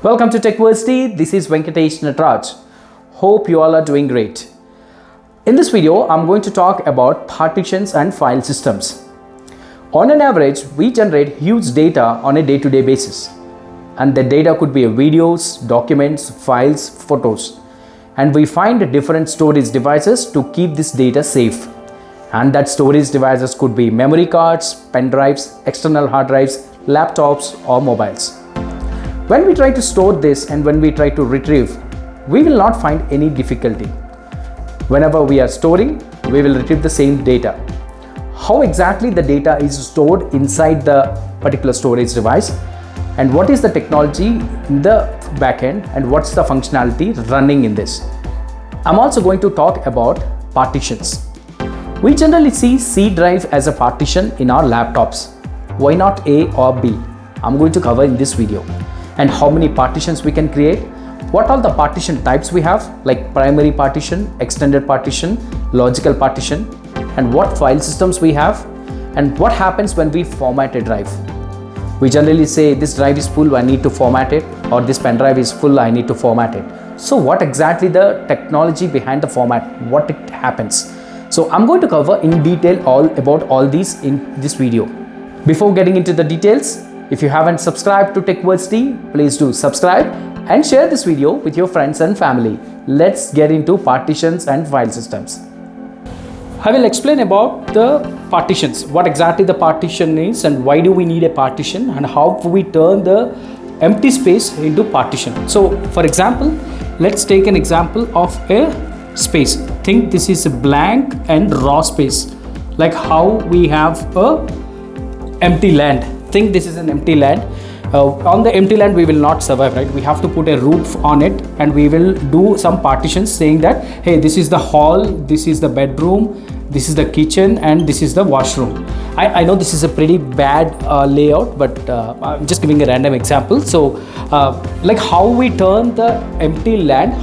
Welcome to Tecversity. This is Venkatesh Natraj. Hope you all are doing great. In this video, I'm going to talk about partitions and file systems. On an average, we generate huge data on a day-to-day basis. And the data could be videos, documents, files, photos. And we find different storage devices to keep this data safe. And that storage devices could be memory cards, pen drives, external hard drives, laptops, or mobiles. When we try to store this and when we try to retrieve, we will not find any difficulty. Whenever we are storing, we will retrieve the same data. How exactly the data is stored inside the particular storage device, and what is the technology in the backend, and what's the functionality running in this. I'm also going to talk about partitions. We generally see C drive as a partition in our laptops. Why not A or B? I'm going to cover in this video. And how many partitions we can create, what all the partition types we have, like primary partition, extended partition, logical partition, and what file systems we have, and what happens when we format a drive. We generally say this drive is full, I need to format it, or this pen drive is full, I need to format it. So what exactly the technology behind the format, what it happens. So I'm going to cover in detail all about all these in this video. Before getting into the details, if you haven't subscribed to Tecversity, please do subscribe and share this video with your friends and family. Let's get into partitions and file systems. I will explain about the partitions, what exactly the partition is and why do we need a partition and how we turn the empty space into partition. So for example, let's take an example of a space. Think this is a blank and raw space, like how we have a empty land. Think this is an empty land. On the empty land we will not survive, right? We have to put a roof on it, and we will do some partitions saying that, hey, this is the hall, this is the bedroom, this is the kitchen, and this is the washroom. I know this is a pretty bad layout, but I'm just giving a random example. So like how we turn the empty land,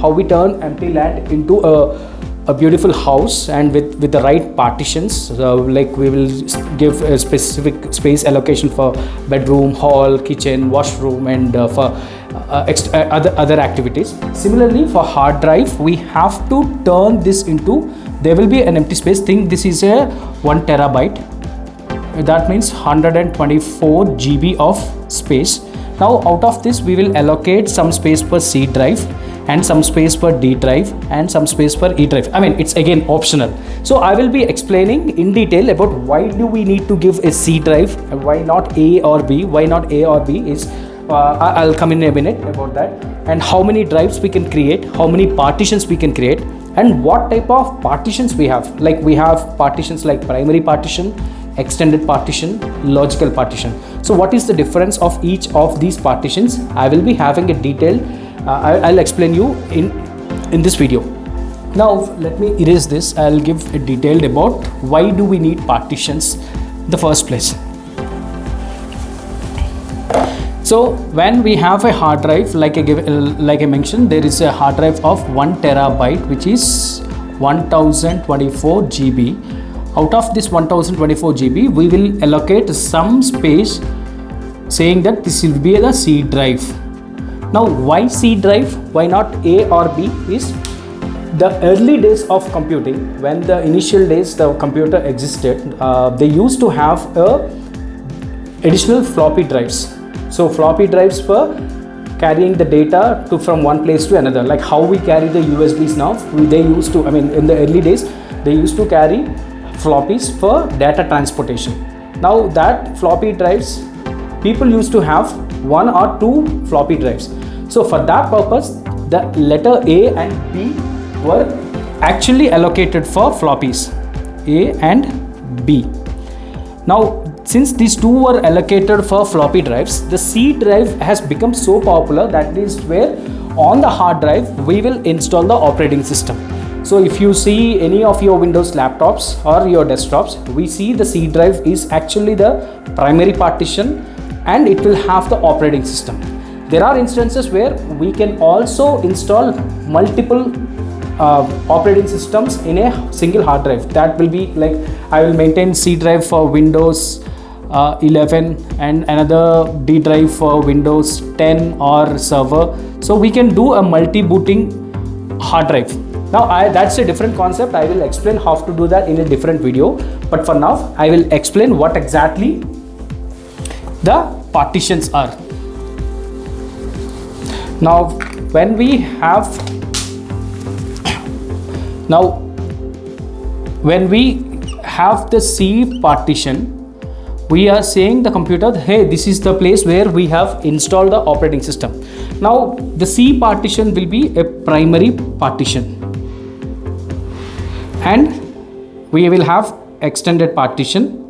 into a beautiful house, and with the right partitions, like we will give a specific space allocation for bedroom, hall, kitchen, washroom, and for other activities. Similarly, for hard drive, we have to turn this into, there will be an empty space. Think this is a 1 terabyte. That means 124 GB of space. Now out of this we will allocate some space per C drive, and some space per D drive, and some space per E drive. I mean, it's again optional. So I will be explaining in detail about why do we need to give a C drive and why not A or B. Why not A or B is, I'll come in a minute about that, and how many drives we can create, how many partitions we can create, and what type of partitions we have. Like we have partitions like primary partition, extended partition, logical partition. So what is the difference of each of these partitions? I will be having a detailed I'll explain you in this video. Now let me erase this. I'll give a detailed about why do we need partitions in the first place. So when we have a hard drive, like I mentioned, there is a hard drive of 1 terabyte, which is 1024 GB. Out of this 1024 GB, we will allocate some space saying that this will be the C drive. Now why C drive, why not A or B is, the early days of computing, when the initial days the computer existed, they used to have additional floppy drives. So floppy drives for carrying the data from one place to another, like how we carry the USBs now. They used to, in the early days, they used to carry floppies for data transportation. Now that floppy drives, people used to have 1 or 2 floppy drives. So for that purpose, the letter A and B were actually allocated for floppies, A and B. Now since these two were allocated for floppy drives, the C drive has become so popular that is where on the hard drive we will install the operating system. So if you see any of your Windows laptops or your desktops, we see the C drive is actually the primary partition, and it will have the operating system. There are instances where we can also install multiple operating systems in a single hard drive. That will be like, I will maintain C drive for Windows 11 and another D drive for Windows 10 or server. So we can do a multi-booting hard drive. Now that's a different concept. I will explain how to do that in a different video, but for now I will explain what exactly the partitions are. Now when we have the C partition, we are saying the computer, hey, this is the place where we have installed the operating system. Now the C partition will be a primary partition, and we will have extended partition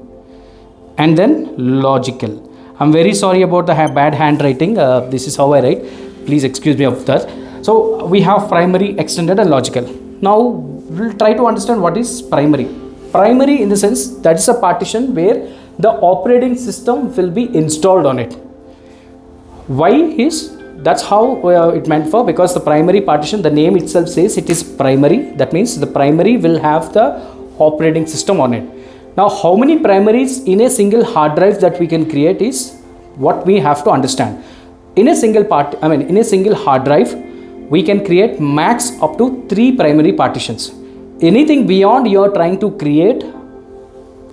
and then logical. I'm very sorry about the bad handwriting. This is how I write. Please excuse me of that. So we have primary, extended and logical. Now we'll try to understand what is primary. Primary in the sense that is a partition where the operating system will be installed on it. Why is that's how it meant for, because the primary partition, the name itself says it is primary. That means the primary will have the operating system on it. Now how many primaries in a single hard drive that we can create is what we have to understand. In a single hard drive, we can create max up to 3 primary partitions. Anything beyond you are trying to create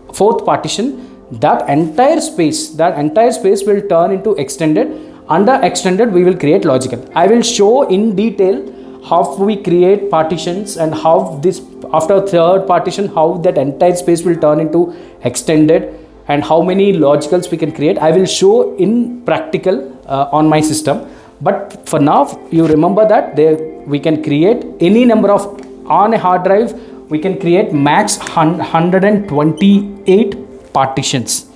4th partition, that entire space will turn into extended. Under extended we will create logical. I will show in detail how we create partitions and how this after 3rd partition how that entire space will turn into extended and how many logicals we can create. I will show in practical on my system, but for now you remember that we can create any number of, on a hard drive we can create max 128 partitions.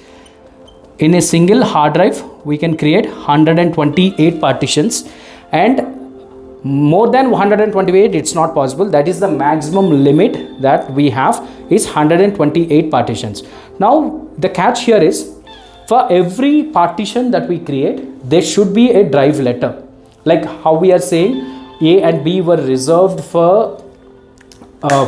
In a single hard drive we can create 128 partitions, and more than 128 it's not possible. That is the maximum limit that we have is 128 partitions. Now the catch here is, for every partition that we create there should be a drive letter. Like how we are saying A and B were reserved for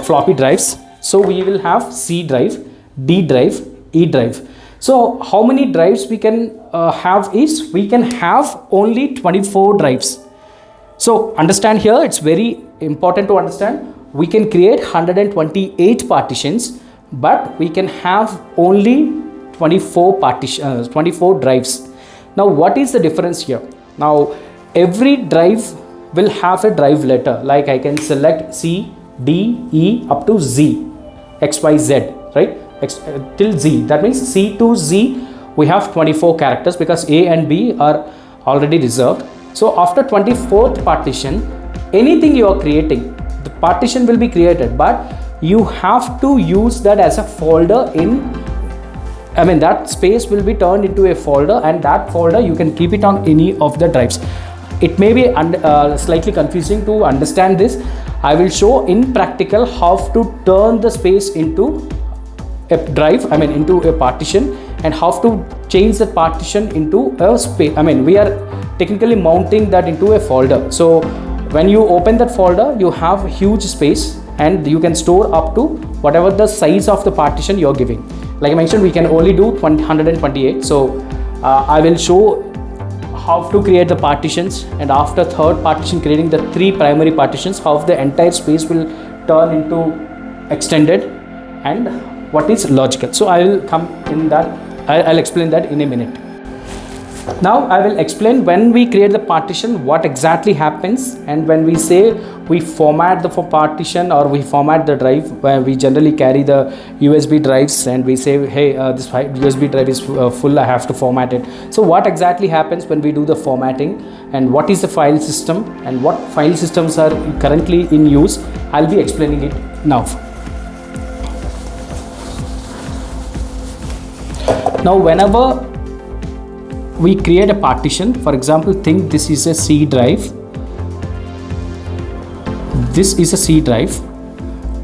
floppy drives, so we will have C drive, D drive, E drive. So how many drives we can have is, we can have only 24 drives. So understand here, it's very important to understand, we can create 128 partitions, but we can have only 24 drives. Now what is the difference here? Now every drive will have a drive letter, like I can select C, D, E up to Z, X, Y, Z, right? Till Z. That means C to Z we have 24 characters because A and B are already reserved. So after 24th partition, anything you are creating, the partition will be created, but you have to use that as a folder that space will be turned into a folder, and that folder you can keep it on any of the drives. It may be slightly confusing to understand this. I will show in practical how to turn the space into a drive, into a partition, and how to change the partition into a space. We are technically mounting that into a folder. So when you open that folder, you have huge space and you can store up to whatever the size of the partition you're giving. Like I mentioned, we can only do 128. So I will show how to create the partitions, and after 3rd partition creating the 3 primary partitions, how the entire space will turn into extended and what is logical. So I will come in that, I'll explain that in a minute. Now I will explain when we create the partition what exactly happens, and when we say we format the partition or we format the drive, where we generally carry the USB drives and we say, hey, this USB drive is full, I have to format it. So what exactly happens when we do the formatting, and what is the file system and what file systems are currently in use, I'll be explaining it now. Now whenever we create a partition, for example, think this is a C drive, this is a C drive.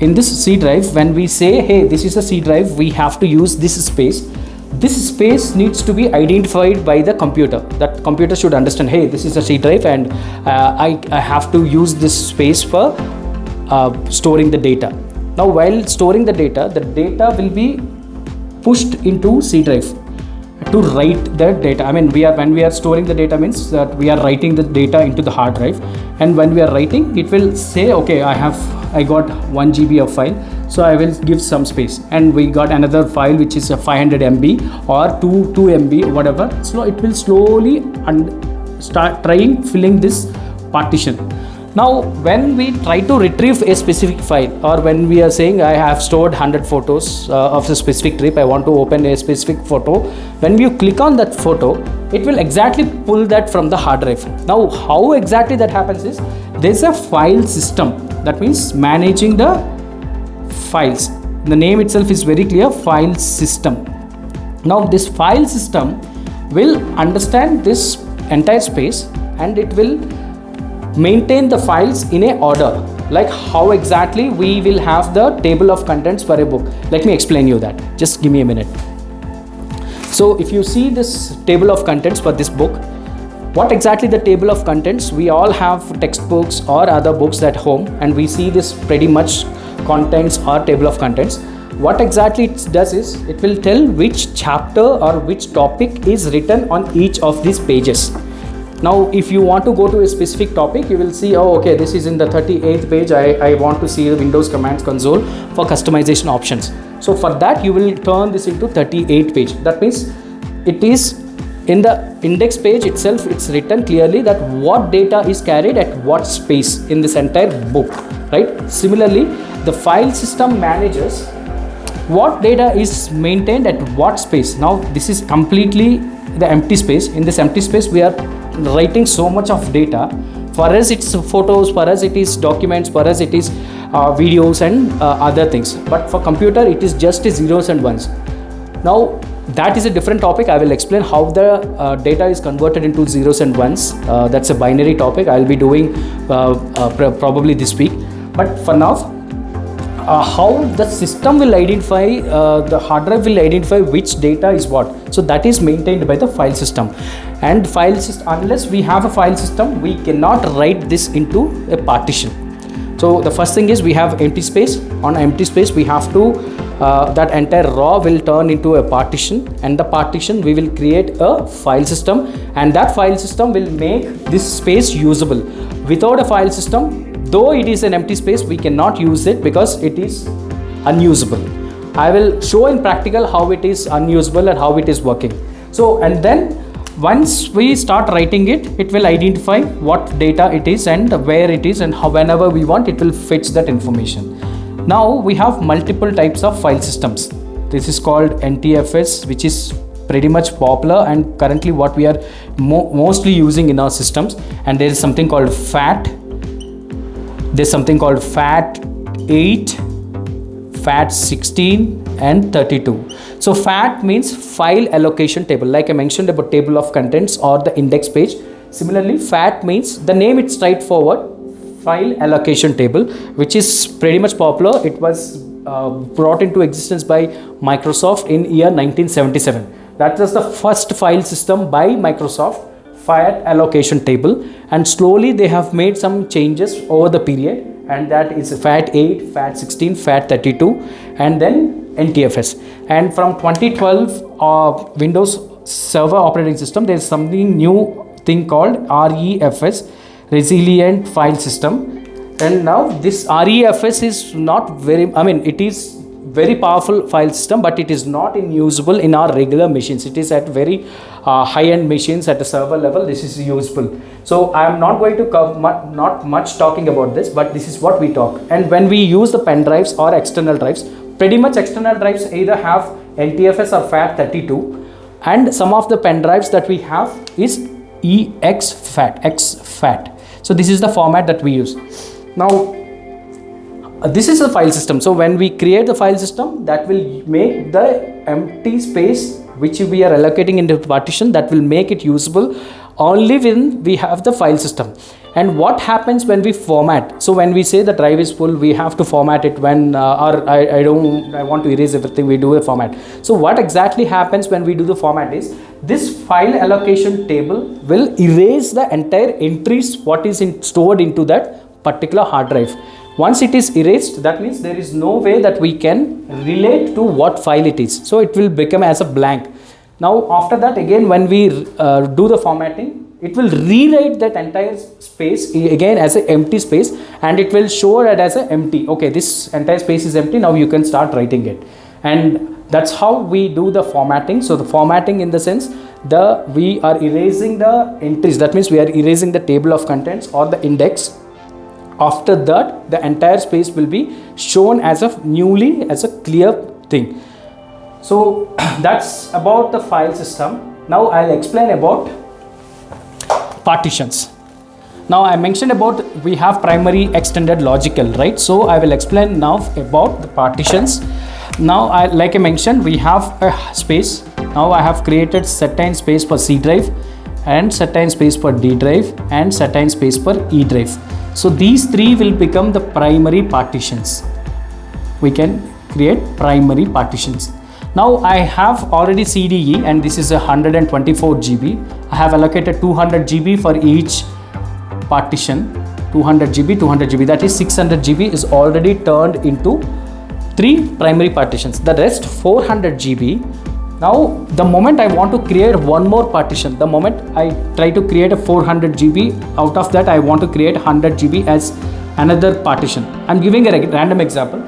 In this C drive, when we say, hey, this is a C drive, we have to use this space. This space needs to be identified by the computer. That computer should understand, hey, this is a C drive and I have to use this space for storing the data. Now while storing the data will be pushed into C drive. to write the data. I mean, when we are storing the data means that we are writing the data into the hard drive, and when we are writing, it will say, okay, I got 1 GB of file, so I will give some space, and we got another file which is a 500 MB or 2 MB, whatever. So it will slowly start trying filling this partition. Now when we try to retrieve a specific file, or when we are saying I have stored 100 photos of a specific trip, I want to open a specific photo, when you click on that photo, it will exactly pull that from the hard drive. Now how exactly that happens is, there's a file system, that means managing the files. The name itself is very clear, file system. Now this file system will understand this entire space, and it will maintain the files in a order, like how exactly we will have the table of contents for a book. Let me explain you that, just give me a minute. So if you see this table of contents for this book, what exactly the table of contents, we all have textbooks or other books at home, and we see this pretty much contents or table of contents. What exactly it does is, it will tell which chapter or which topic is written on each of these pages. Now if you want to go to a specific topic, you will see, oh okay, this is in the 38th page, I want to see the Windows Commands Console for customization options. So for that you will turn this into 38th page. That means it is in the index page itself, it's written clearly that what data is carried at what space in this entire book, right? Similarly, the file system manages what data is maintained at what space. Now this is completely the empty space. In this empty space we are writing so much of data. For us it's photos, for us it is documents, for us it is videos and other things, but for computer it is just zeros and ones. Now that is a different topic. I will explain how the data is converted into zeros and ones. That's a binary topic I will be doing probably this week. But for now, how the system will identify, the hard drive will identify which data is what. So that is maintained by the file system. And file system, unless we have a file system, we cannot write this into a partition. So the first thing is, we have empty space. On empty space we have to, that entire raw will turn into a partition, and the partition we will create a file system, and that file system will make this space usable. Without a file system, though it is an empty space, we cannot use it because it is unusable. I will show in practical how it is unusable and how it is working. So, and then once we start writing it, it will identify what data it is and where it is, and how, whenever we want, it will fetch that information. Now we have multiple types of file systems. This is called NTFS, which is pretty much popular and currently what we are mostly using in our systems. And there is something called FAT. There's something called FAT 8, FAT 16 and 32. So FAT means file allocation table, like I mentioned about table of contents or the index page. Similarly, FAT means, the name it's straightforward, file allocation table, which is pretty much popular. It was brought into existence by Microsoft in year 1977. That was the first file system by Microsoft, file allocation table, and slowly they have made some changes over the period, and that is FAT 8, FAT 16, FAT 32 and then NTFS. And from 2012 Windows Server operating system, there is something new thing called REFS, Resilient File System. And now this REFS is not very, I mean, it is very powerful file system, but it is not usable in our regular machines. It is at very high-end machines at the server level. This is useful. So I am not going to cover not much talking about this, but this is what we talk. And when we use the pen drives or external drives, pretty much external drives either have NTFS or FAT32, and some of the pen drives that we have is exFAT. So this is the format that we use. Now this is the file system. So when we create the file system, that will make the empty space which we are allocating into the partition, that will make it usable only when we have the file system. And what happens when we format? So when we say the drive is full, we have to format it when or I want to erase everything, we do a format. So what exactly happens when we do the format is, this file allocation table will erase the entire entries what is stored into that particular hard drive. Once it is erased, that means there is no way that we can relate to what file it is. So it will become as a blank. Now after that, again when we do the formatting, it will rewrite that entire space again as an empty space, and it will show it as an empty. Okay, this entire space is empty, now you can start writing it. And that's how we do the formatting. So the formatting in the sense, we are erasing the entries, that means we are erasing the table of contents or the index. After that, the entire space will be shown as a clear thing. So that's about the file system. Now I'll explain about partitions. Now I mentioned about we have primary, extended, logical, right? So I will explain now about the partitions. Now like I mentioned, we have a space. Now I have created certain space for C drive and certain space for D drive and certain space for E drive. So these three will become the primary partitions. We can create primary partitions. Now I have already CDE, and this is 124 GB. I have allocated 200 GB for each partition. 200 GB, that is 600 GB is already turned into 3 primary partitions. The rest 400 GB. Now the moment I want to create one more partition, the moment I try to create a 400 GB, out of that I want to create 100 GB as another partition. I'm giving a random example.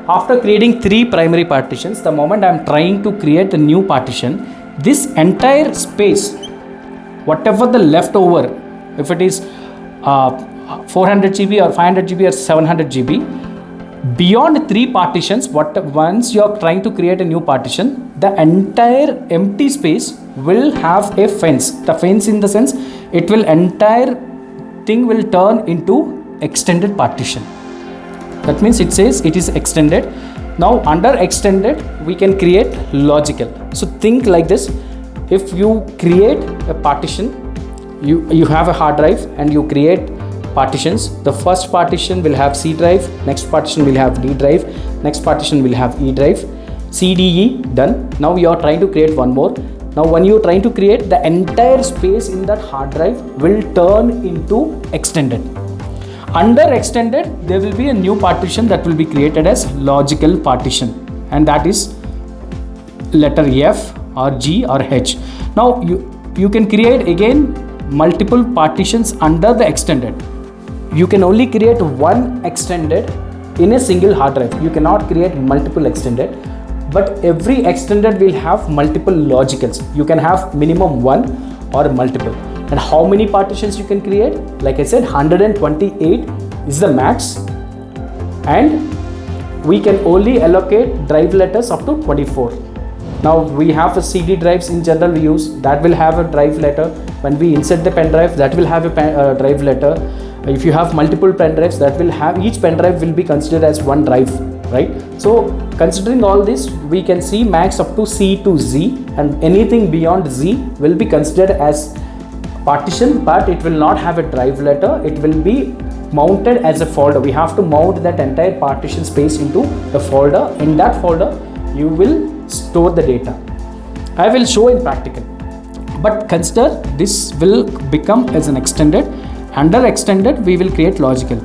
After creating 3 primary partitions, the moment I'm trying to create a new partition, this entire space, whatever the leftover, if it is 400 GB or 500 GB or 700 GB, beyond 3 partitions, once you are trying to create a new partition, the entire empty space will have a fence. The fence in the sense, entire thing will turn into extended partition. That means it says it is extended. Now under extended, we can create logical. So think like this. If you create a partition, you have a hard drive and you create partitions. The first partition will have C drive, next partition will have D drive, next partition will have E drive. CDE done. Now you are trying to create one more. Now when you are trying to create, the entire space in that hard drive will turn into extended. Under extended, there will be a new partition that will be created as logical partition, and that is letter F or G or H. Now you can create again multiple partitions under the extended. You can only create one extended in a single hard drive. You cannot create multiple extended, but every extended will have multiple logicals. You can have minimum one or multiple. And how many partitions you can create? Like I said, 128 is the max, and we can only allocate drive letters up to 24. Now we have a CD drives in general use, that will have a drive letter. When we insert the pen drive, that will have a drive letter. If you have multiple pen drives, that will have, each pen drive will be considered as one drive, right? So considering all this, we can see max up to C to Z, and anything beyond Z will be considered as partition, but it will not have a drive letter. It will be mounted as a folder. We have to mount that entire partition space into the folder. In that folder, you will store the data. I will show in practical, but consider this will become as an extended. Under extended, we will create logical.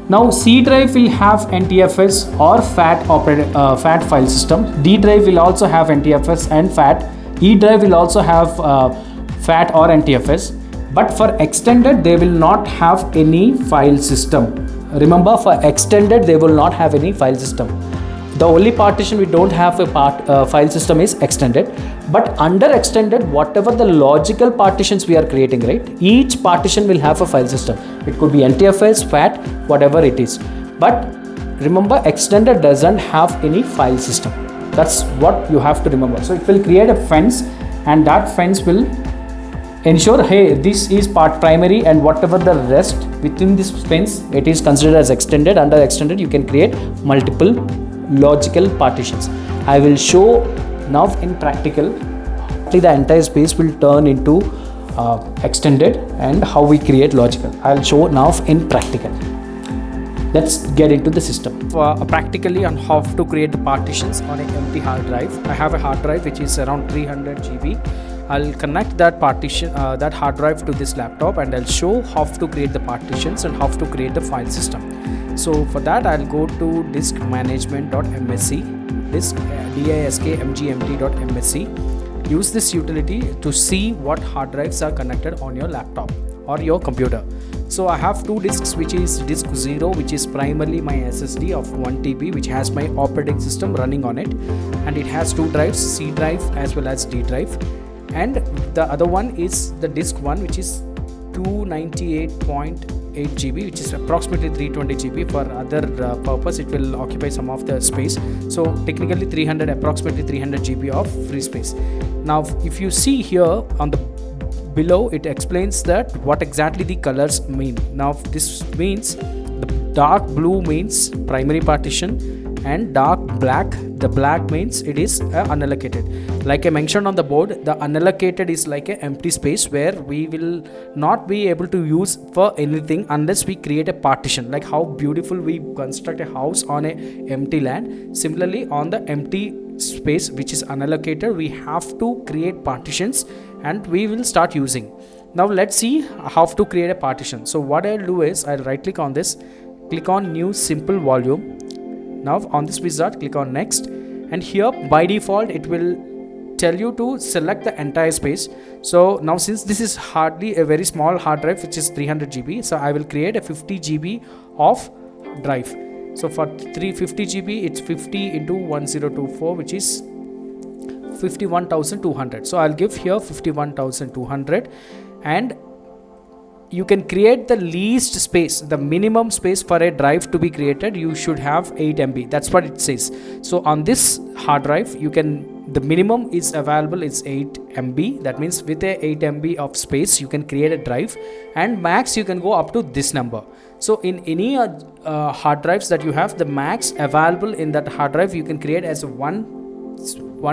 Now C drive will have NTFS or FAT file system. D drive will also have NTFS and FAT. E drive will also have FAT or NTFS, but for extended they will not have any file system. Remember, for extended they will not have any file system. The only partition we don't have a file system is extended, but under extended, whatever the logical partitions we are creating, right, each partition will have a file system. It could be NTFS, FAT, whatever it is. But remember, extended doesn't have any file system. That's what you have to remember. So it will create a fence, and that fence will ensure, hey, this is part primary, and whatever the rest within this fence, it is considered as extended. Under extended, you can create multiple logical partitions. I will show now in practical. The entire space will turn into extended, and how we create logical. I'll show now in practical. Let's get into the system. Practically on how to create the partitions on an empty hard drive. I have a hard drive which is around 300 GB. I'll connect that partition, that hard drive to this laptop, and I'll show how to create the partitions and how to create the file system. So for that, I'll go to disk management.msc, disk diskmgmt.msc. use this utility to see what hard drives are connected on your laptop or your computer. So I have two disks, which is disk 0, which is primarily my SSD of 1 TB, which has my operating system running on it, and it has two drives, C drive as well as D drive, and the other one is the disk 1, which is 298.8 GB, which is approximately 320 GB. For other purpose, it will occupy some of the space. So technically approximately 300 GB of free space. Now if you see here on the below, it explains that what exactly the colors mean. Now this means the dark blue means primary partition, and dark black, the black means it is unallocated. Like I mentioned on the board, the unallocated is like an empty space where we will not be able to use for anything unless we create a partition. Like how beautiful we construct a house on a empty land, similarly on the empty space which is unallocated, we have to create partitions and we will start using. Now let's see how to create a partition. So what I'll do is I'll right click on this, click on new simple volume. Now on this wizard, click on next, and here by default it will tell you to select the entire space. So now since this is hardly a very small hard drive, which is 300 GB, so I will create a 50 GB of drive. So for 350 GB, it's 50 into 1024, which is 51,200. So I'll give here 51,200, and you can create the least space, the minimum space for a drive to be created. You should have 8 MB. That's what it says. So on this hard drive, you can, the minimum is available is 8 MB. That means with a 8 MB of space, you can create a drive, and max you can go up to this number. So in any hard drives that you have, the max available in that hard drive you can create as one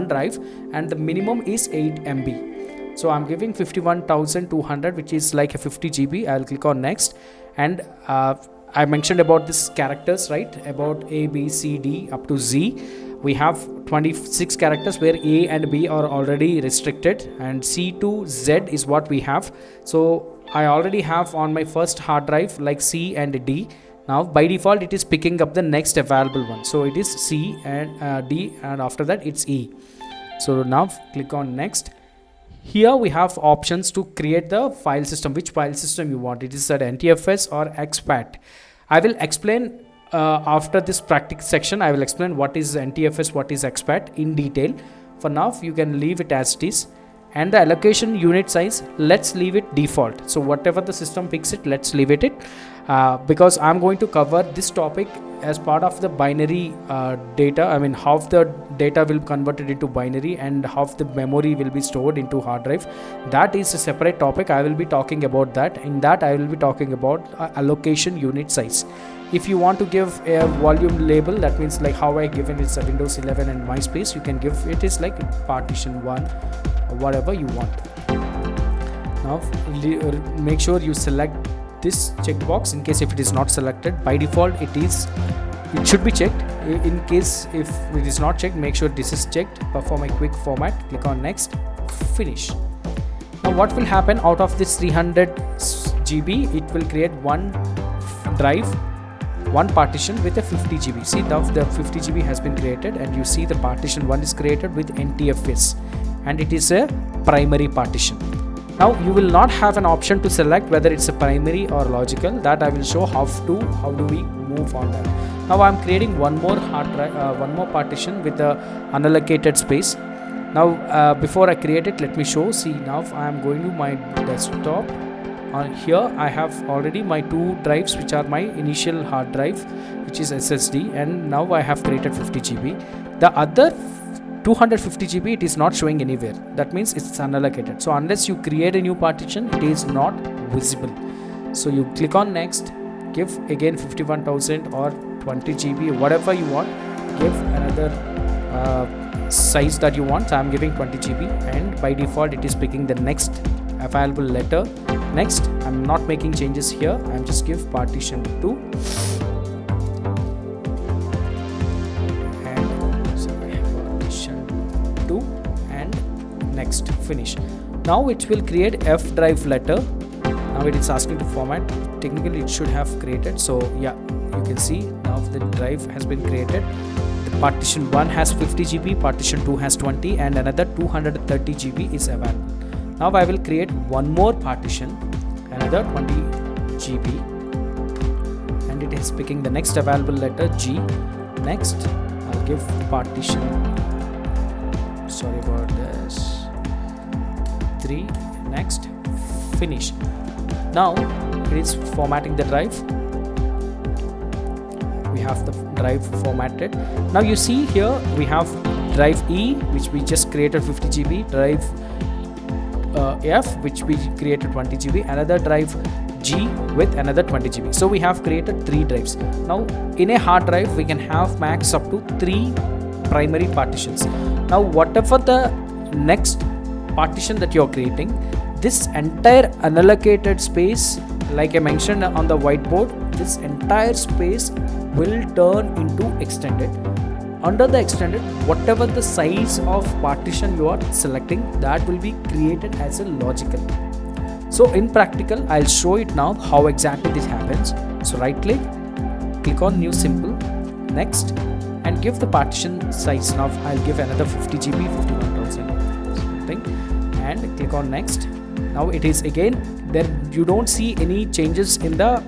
drive, and the minimum is 8 MB. So I'm giving 51,200, which is like a 50 GB. I'll click on next, and I mentioned about this characters, right? About A, B, C, D up to Z. We have 26 characters where A and B are already restricted, and C to Z is what we have. So I already have on my first hard drive like C and D. Now by default it is picking up the next available one. So it is C and D, and after that it's E. So now click on next. Here we have options to create the file system, which file system you want. It is at NTFS or exFAT. I will explain after this practice section. I will explain what is NTFS, what is exFAT in detail. For now you can leave it as it is. And the allocation unit size, let's leave it default. So whatever the system picks it, let's leave it because I'm going to cover this topic as part of the binary data. I mean how the data will convert it into binary and how the memory will be stored into hard drive. That is a separate topic. I will be talking about that. In that I will be talking about allocation unit size. If you want to give a volume label, that means like how I given it's a Windows 11 and MySpace, you can give it is like partition 1 or whatever you want. Now make sure you select this checkbox in case if it is not selected. By default it should be checked. In case if it is not checked, make sure this is checked. Perform a quick format, click on next, finish. Now what will happen out of this 300 GB, it will create one drive, one partition with a 50 GB. See now the 50 GB has been created, and you see the partition 1 is created with NTFS, and it is a primary partition. Now you will not have an option to select whether it's a primary or logical. That I will show how do we move on that. Now I'm creating one more hard drive, one more partition with a unallocated space. Now before I create it, let me show. See now I am going to my desktop. Here I have already my two drives, which are my initial hard drive, which is SSD, and now I have created 50 GB. The other 250 GB it is not showing anywhere. That means it's unallocated. So unless you create a new partition, it is not visible. So you click on next, give again 51,000 or 20 GB, whatever you want. Give another size that you want. So I'm giving 20 GB, and by default it is picking the next available letter. Next, I'm not making changes here. I'm just give partition 2 and sorry, partition 2 and next, finish. Now it will create F drive letter. Now it is asking to format. Technically it should have created. So yeah, you can see now the drive has been created. the partition 1 has 50 GB, partition 2 has 20, and another 230 GB is available. Now I will create one more partition, another 20 GB, and it is picking the next available letter G. Next I'll give partition, sorry about this, 3. Next, finish. Now it is formatting the drive. We have the drive formatted. Now you see here we have drive E, which we just created 50 GB, drive F, which we created 20 GB, another drive G with another 20 GB. So we have created 3 drives. Now in a hard drive we can have max up to 3 primary partitions. Now whatever the next partition that you're creating, this entire unallocated space, like I mentioned on the whiteboard, this entire space will turn into extended. Under the extended, whatever the size of partition you are selecting, that will be created as a logical. So in practical, I'll show it now how exactly this happens. So right click on new symbol, next, and give the partition size. Now I'll give another 50 GB, 51,000 something, and click on next. Now it is again there, you don't see any changes in the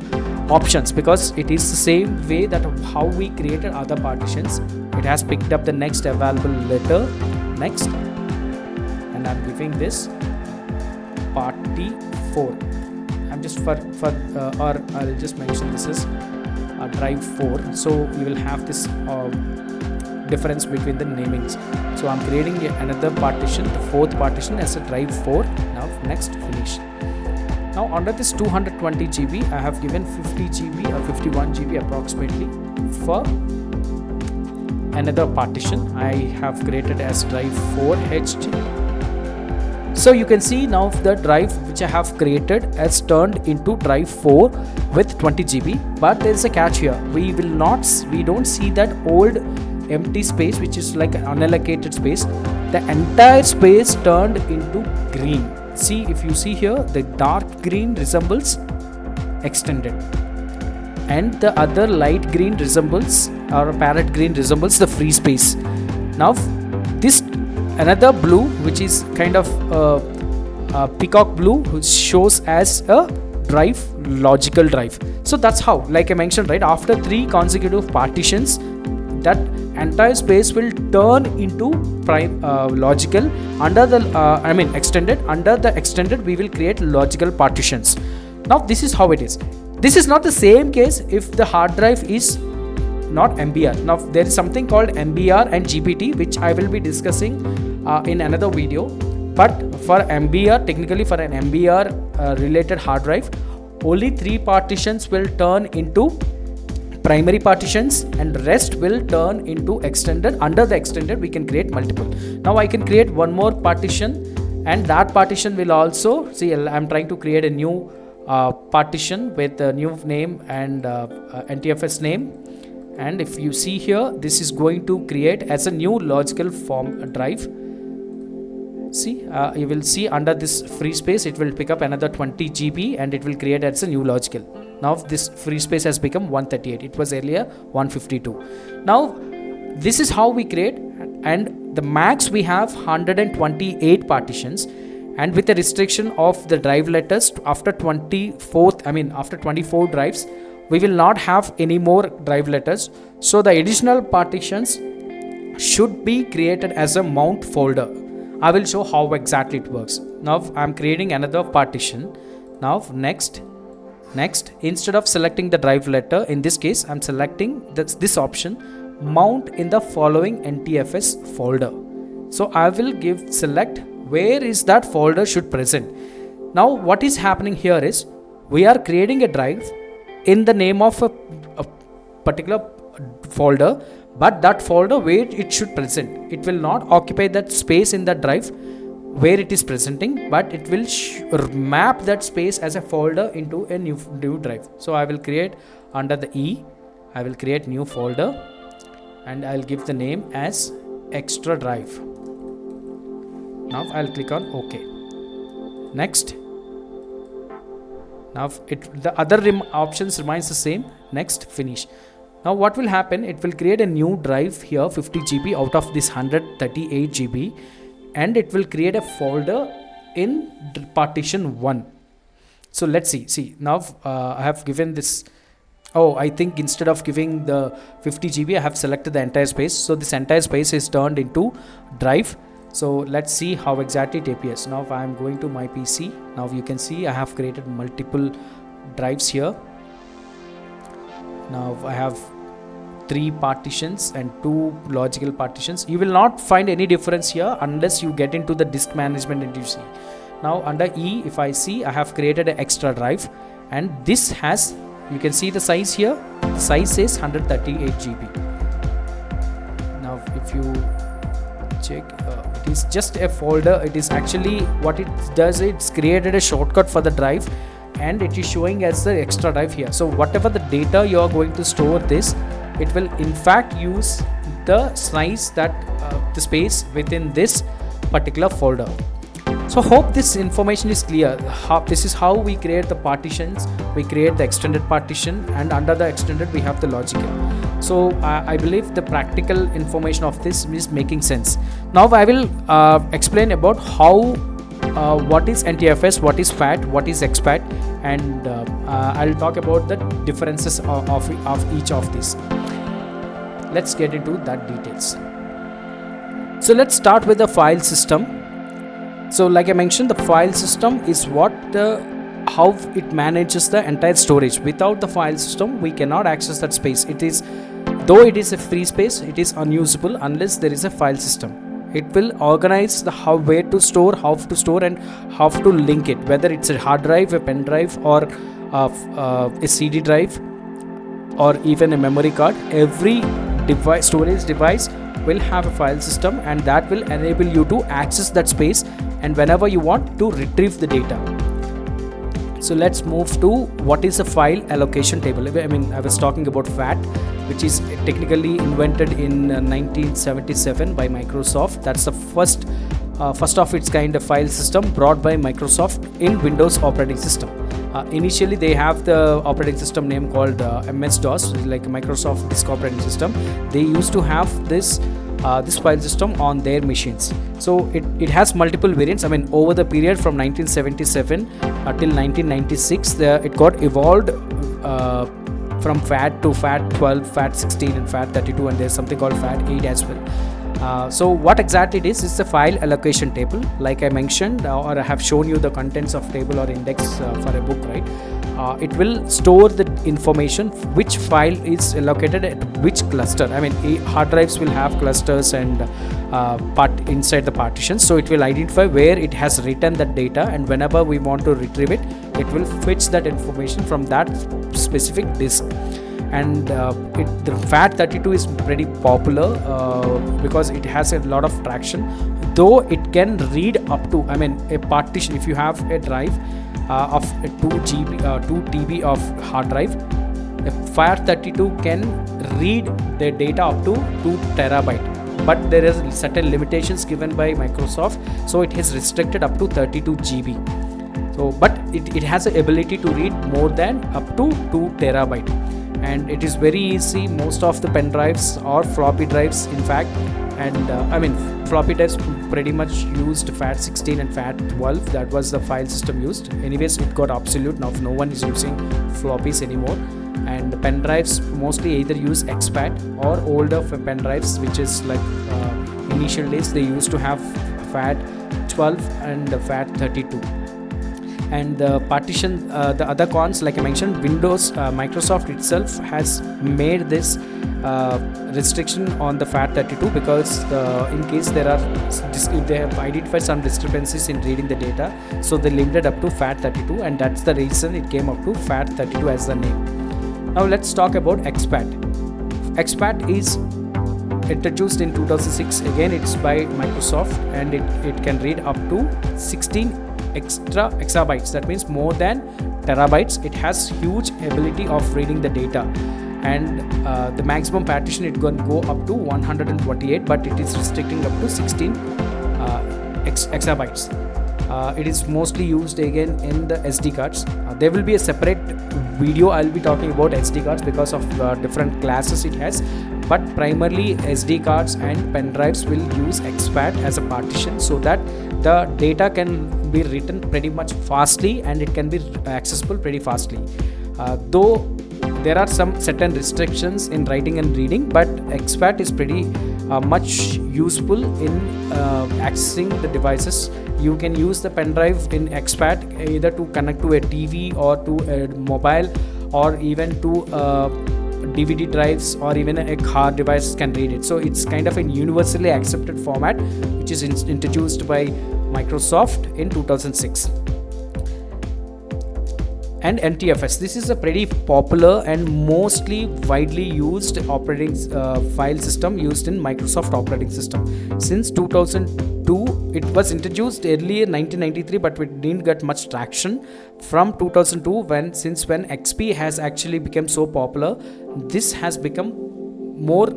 options because it is the same way that how we created other partitions. It has picked up the next available letter, next, and I'm giving this party 4. I'm just or I'll just mention this is drive 4, so you will have this difference between the namings. So I'm creating another partition, the 4th partition, as a drive 4. Now next, finish. Now under this 220 GB, I have given 50 GB or 51 GB approximately for another partition I have created as drive 4 HG. So you can see now the drive which I have created has turned into drive 4 with 20 GB, but there is a catch here. We don't see that old empty space which is like an unallocated space. The entire space turned into green. See, if you see here, the dark green resembles extended, and the other light green resembles, or parrot green resembles, the free space. Now this another blue, which is kind of peacock blue, which shows as a drive, logical drive. So that's how, like I mentioned, right, after 3 consecutive partitions, that entire space will turn into logical. Under the extended. Under the extended, we will create logical partitions. Now this is how it is. This is not the same case if the hard drive is not MBR. Now there is something called MBR and GPT, which I will be discussing in another video. But for MBR, technically for an MBR related hard drive, only 3 partitions will turn into primary partitions and rest will turn into extended. Under the extended, we can create multiple. Now I can create one more partition, and that partition will also, see, I'm trying to create a new partition with a new name and NTFS name. And if you see here, this is going to create as a new logical form drive. See, you will see under this free space, it will pick up another 20 GB and it will create as a new logical. Now this free space has become 138. It was earlier 152. Now this is how we create, and the max we have 128 partitions, and with a restriction of the drive letters after 24 drives, we will not have any more drive letters. So the additional partitions should be created as a mount folder. I will show how exactly it works. Now I'm creating another partition. Now next, instead of selecting the drive letter, in this case I'm selecting this option, mount in the following NTFS folder. So I will select where is that folder should present. Now what is happening here is we are creating a drive in the name of a particular folder, but that folder where it should present, it will not occupy that space in that drive where it is presenting, but it will map that space as a folder into a new drive. So I will create under the E, I will create new folder and I'll give the name as extra drive. Now I'll click on OK. Next. Now the other options remains the same. Next, finish. Now what will happen, it will create a new drive here, 50 GB out of this 138 GB, and it will create a folder in partition 1. So let's see now I have given this. Oh, I think instead of giving the 50 GB, I have selected the entire space. So this entire space is turned into drive. So let's see how exactly it appears. Now if I am going to my PC, now you can see I have created multiple drives here. Now I have 3 partitions and 2 logical partitions. You will not find any difference here unless you get into the disk management and you see. Now under E, if I see, I have created an extra drive, and this has, you can see the size here, the size is 138 GB. Now if you check, it is just a folder. It is actually what it does, it's created a shortcut for the drive, and it is showing as the extra drive here. So whatever the data you are going to store this, it will in fact use the size that the space within this particular folder. So hope this information is clear. This is how we create the partitions. We create the extended partition, and under the extended we have the logical. So I believe the practical information of this is making sense. Now I will explain about how what is NTFS, what is FAT, what is exFAT, and I'll talk about the differences of each of these. Let's get into that details. So let's start with the file system. So like I mentioned, the file system is how it manages the entire storage. Without the file system, we cannot access that space. Though it is a free space, it is unusable unless there is a file system. It will organize where to store, how to store, and how to link it, whether it's a hard drive, a pen drive, or a CD drive, or even a memory card. Every storage device will have a file system, and that will enable you to access that space and whenever you want to retrieve the data. So let's move to what is a file allocation table. I was talking about FAT, which is technically invented in 1977 by Microsoft. That's the first of its kind of file system brought by Microsoft in Windows operating system. Initially they have the operating system name called MS-DOS, like Microsoft Disk Operating System. They used to have this file system on their machines. So it has multiple variants. Over the period from 1977 till 1996, it got evolved from FAT to FAT 12, FAT 16, and FAT 32, and there's something called FAT 8 as well. So what exactly it is the file allocation table. Like I mentioned, or I have shown you the contents of table or index for a book, right? It will store the information which file is allocated at which cluster. Hard drives will have clusters and inside the partitions, so it will identify where it has written that data, and whenever we want to retrieve it, it will fetch that information from that specific disk. And the FAT32 is pretty popular because it has a lot of traction, though it can read up to, a partition. If you have a drive of a 2 TB of hard drive, a FAT32 can read the data up to 2 terabyte, but there is certain limitations given by Microsoft, so it is restricted up to 32 GB. So but it has the ability to read more than up to 2 terabyte, and it is very easy. Most of the pen drives or floppy drives, in fact, and floppy drives pretty much used FAT 16 and FAT 12. That was the file system used. Anyways, it got obsolete. Now no one is using floppies anymore, and pen drives mostly either use exFAT or older pen drives, which is like initial days they used to have FAT 12 and FAT 32. And the partition, the other cons, like I mentioned, Microsoft itself has made this restriction on the FAT32 because in case they have identified some discrepancies in reading the data, so they limited up to FAT32, and that's the reason it came up to FAT32 as the name. Now let's talk about exFAT. exFAT is introduced in 2006. Again, it's by Microsoft, and it can read up to 16 extra exabytes. That means more than terabytes. It has huge ability of reading the data, and the maximum partition it can go up to 128, but it is restricting up to 16 exabytes. It is mostly used again in the SD cards. There will be a separate video I'll be talking about SD cards because of different classes it has, but primarily SD cards and pen drives will use exFAT as a partition so that the data can be written pretty much fastly and it can be accessible pretty fastly. Though there are some certain restrictions in writing and reading, but exFAT is pretty much useful in accessing the devices. You can use the pen drive in exFAT either to connect to a TV or to a mobile, or even to DVD drives, or even a car device can read it. So it's kind of a universally accepted format which is introduced by Microsoft in 2006. And NTFS, this is a pretty popular and mostly widely used operating file system used in Microsoft operating system. Since 2002, it was introduced earlier in 1993, but it didn't get much traction. From 2002, when XP has actually become so popular, this has become more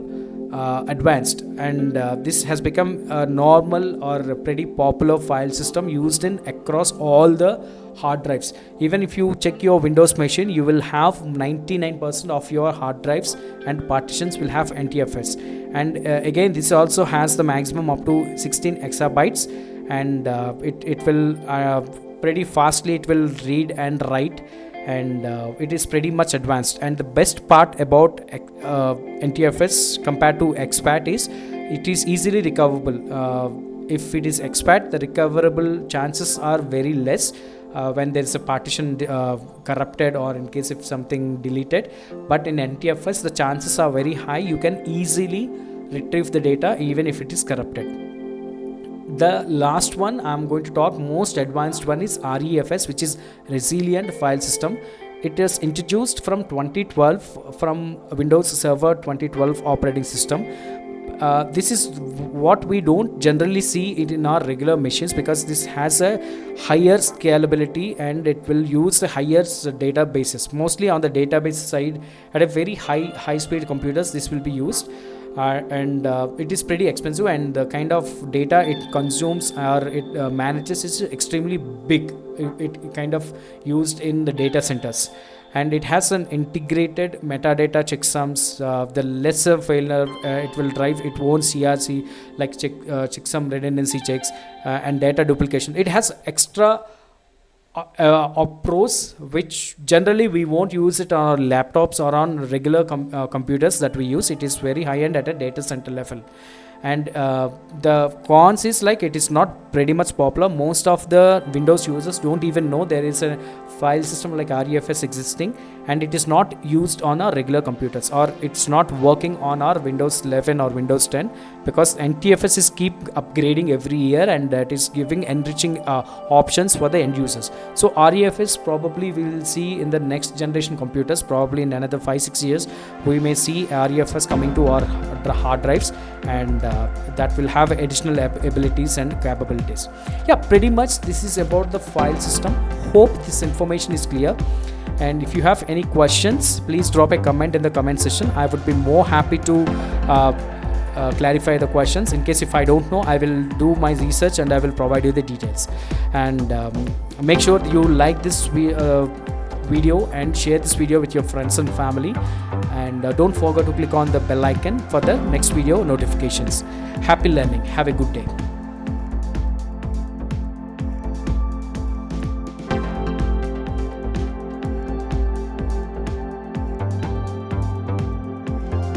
advanced, and this has become a normal or a pretty popular file system used in across all the hard drives. Even if you check your Windows machine, you will have 99% of your hard drives and partitions will have NTFS. And again, this also has the maximum up to 16 exabytes, and it will pretty fastly it will read and write, and it is pretty much advanced. And the best part about NTFS compared to exFAT is it is easily recoverable. If it is exFAT, the recoverable chances are very less when there is a partition corrupted, or in case if something deleted. But in NTFS, the chances are very high. You can easily retrieve the data even if it is corrupted. The last one I'm going to talk, most advanced one, is REFS, which is Resilient File System. It is introduced from 2012 from Windows Server 2012 operating system. This is what we don't generally see it in our regular machines, because this has a higher scalability and it will use higher databases. Mostly on the database side, at a very high speed computers, this will be used. And it is pretty expensive, and the kind of data it consumes or it manages is extremely big. It kind of used in the data centers, and it has an integrated metadata checksums. The lesser failure it will drive its own CRC, like checksum redundancy checks and data duplication. It has extra pros which generally we won't use it on our laptops or on regular computers that we use. It is very high end at a data center level. And the cons is like it is not pretty much popular. Most of the Windows users don't even know there is a file system like REFS existing, and it is not used on our regular computers, or it's not working on our Windows 11 or Windows 10, because NTFS is keep upgrading every year, and that is giving enriching options for the end users. So REFS probably we will see in the next generation computers. Probably in another 5-6 years we may see REFS coming to our hard drives, and that will have additional abilities and capabilities. Yeah, pretty much this is about the file system. Hope this information is clear, and if you have any questions, please drop a comment in the comment section. I would be more happy to clarify the questions. In case if I don't know, I will do my research and I will provide you the details. And make sure you like this video and share this video with your friends and family, and don't forget to click on the bell icon for the next video notifications. Happy learning. Have a good day.